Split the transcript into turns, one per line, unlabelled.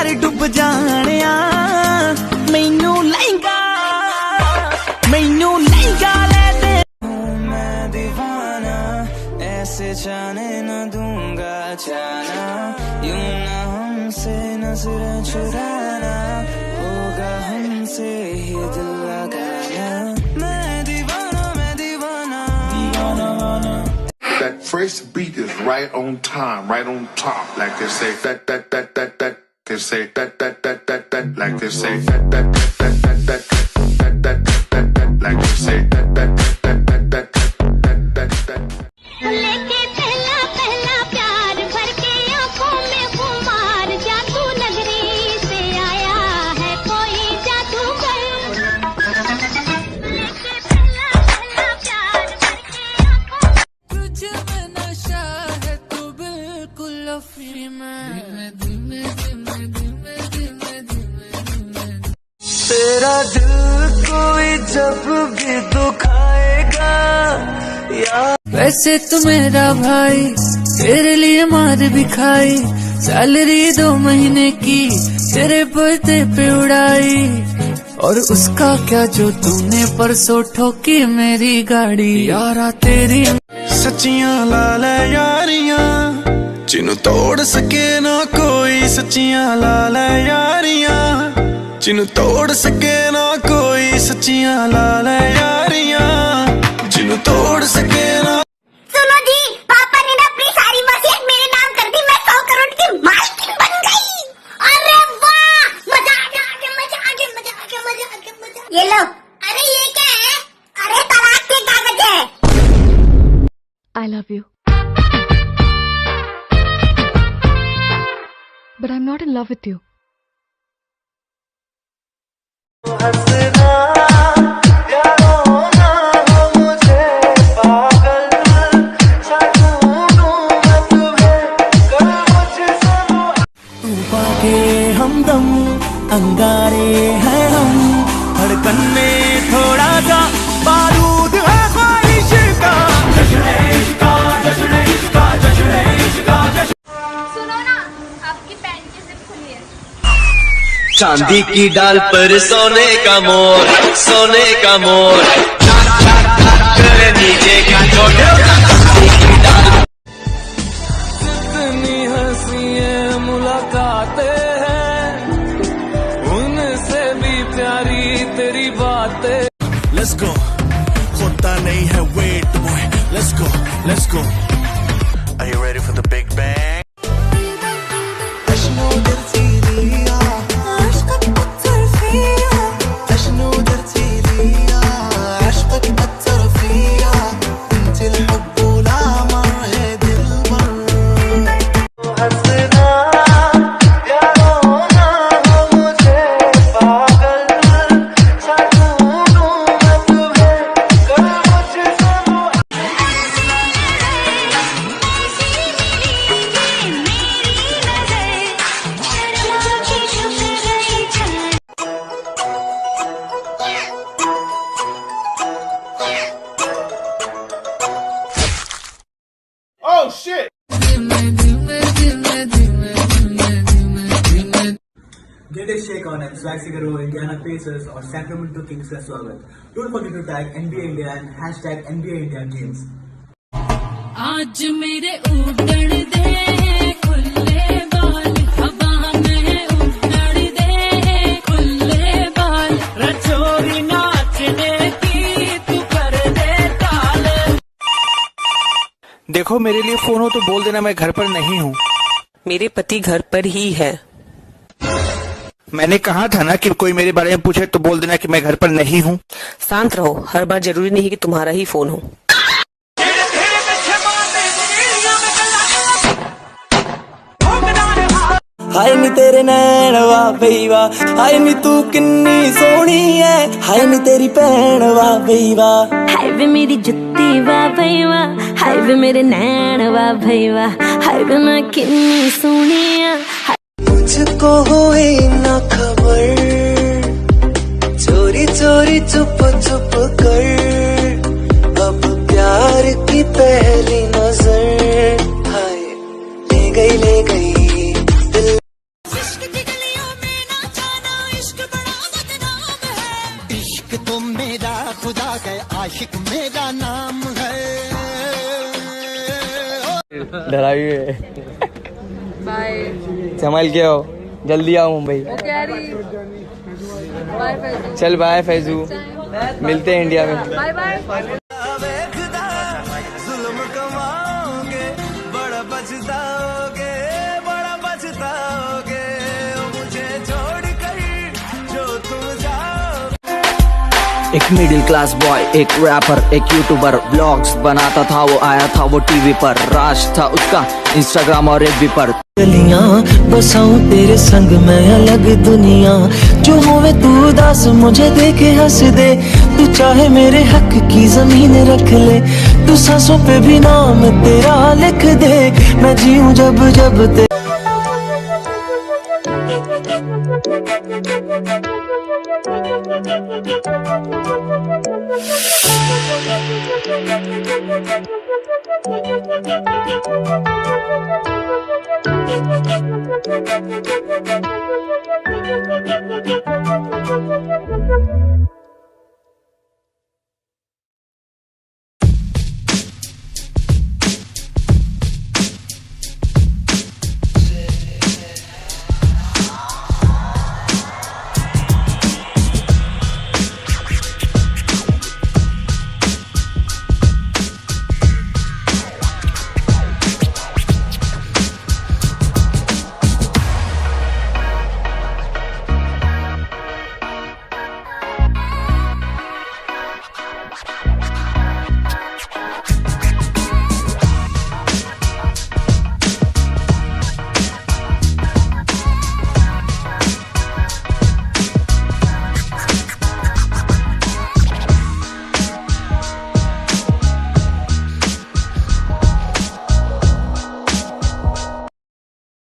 कर डुब जानिया मैनू लहंगा ले दे। मैं दीवाना ऐसे जाने न दूंगा जाना, यूं ना हमसे नजरें चुराना, होगा हमसे ही दिल लगाना। मैं दीवाना
That first beat is right on time, right on top, like they say that. They say that, like they say that, like they say that.
लेके पहला प्यार भर के आंखों में खुमार, जादू नगरी से आया है कोई जादूगर। लेके पहला प्यार भर के आंखों में,
तुझ में नशा है तू बिल्कुल अफीम में। तेरा दिल कोई जब भी दुखाएगा यार। वैसे तो मेरा भाई तेरे लिए मार भी खाई, सैलरी 2 महीने की तेरे बर्थडे पे उड़ाई। और उसका क्या जो तूने परसों ठोकी मेरी गाड़ी। यारा तेरी सच्चियां लाल यारियां जिन्हों तोड़ सके ना कोई, सच्चियां लाल यारियां जिन्हों तोड़ सके ना कोई, सच्चियां लाल यारियां जिन्हों तोड़ सके ना।
सुनो जी, पापा ने ना अपनी सारी वसीयत मेरे नाम कर दी, मैं 100 करोड़ की मालकिन बन गई। अरे वाह, मजा आ गया। ये लो। अरे ये क्या है? अरे तलाक के कागज है।
I love you. But I'm not in love with you.
हमदम अंगारे हैं हम, धड़कन में थोड़ा सा बारूद है ख्वाहिश का।
सुनो ना, आपकी पैंट की जिप खुली है।
चांदी की डाल पर सोने का मोर, सोने का मोर नीचे का छोटे चांदी की डाल।
जितनी हंसी मुलाकातें हैं उनसे भी प्यारी तेरी बातें। Let's go, होता नहीं है wait boy, let's go, let's go. Are you ready for the big bang?
Oh shit!
Get a shake on and swag Figaro, Indiana Pacers और Sacramento Kings का स्वागत। Don't forget to tag NBA India and hashtag NBA India Games।
आज मेरे उड़न दे खुले बाल, हवा में उड़न दे खुले बाल, रचोरी नाचने की तू कर दे ताल।
देखो मेरे लिए फोन हो तो बोल देना मैं घर पर नहीं हूँ।
मेरे पति घर पर ही है।
मैंने कहा था ना कि कोई मेरे बारे में पूछे तो बोल देना कि मैं घर पर नहीं हूँ।
शांत रहो, हर बार जरूरी नहीं कि तुम्हारा ही फोन हो।
हाय नी तेरे नैन वाह बई वाह, हाय नी तू किन्नी सोहनी है, हाय नी तेरी भैन वाह बई वाह।
हाय वे मेरी जुत्ती वाह भई वाह, हाय वे मेरे नैन वाह भई वाह, हाय वे मैं किन्नी सोहनी है।
मुझको हुई ना खबर, चोरी चोरी चुप चुप कर, अब प्यार की पहली नजर, हाय ले गई दिल। इश्क की गलियों आशिक मेरा नाम है।
डराई है।
बाय।
संभाल के आओ, जल्दी आओ मुंबई।
बाय फैजू।
चल बाय फैजू, मिलते हैं इंडिया में।
Bye bye.
जुल्म कमाओगे, बड़ा पछताओगे, बड़ा पछताओगे, मुझे छोड़ कर जो तुम जाओ।
एक मिडिल क्लास बॉय, एक रैपर, एक यूट्यूबर, ब्लॉग्स बनाता था, वो आया था वो टीवी पर, राज था उसका इंस्टाग्राम और एफबी पर।
गलियां बसाऊं तेरे संग मैं अलग दुनिया, जो होवे तू उदास मुझे देखे हंस दे, तू चाहे मेरे हक की जमीन रख ले, तू सांसों पे भी नाम तेरा लिख दे, मैं जीऊं जब जब ते।
Thank you.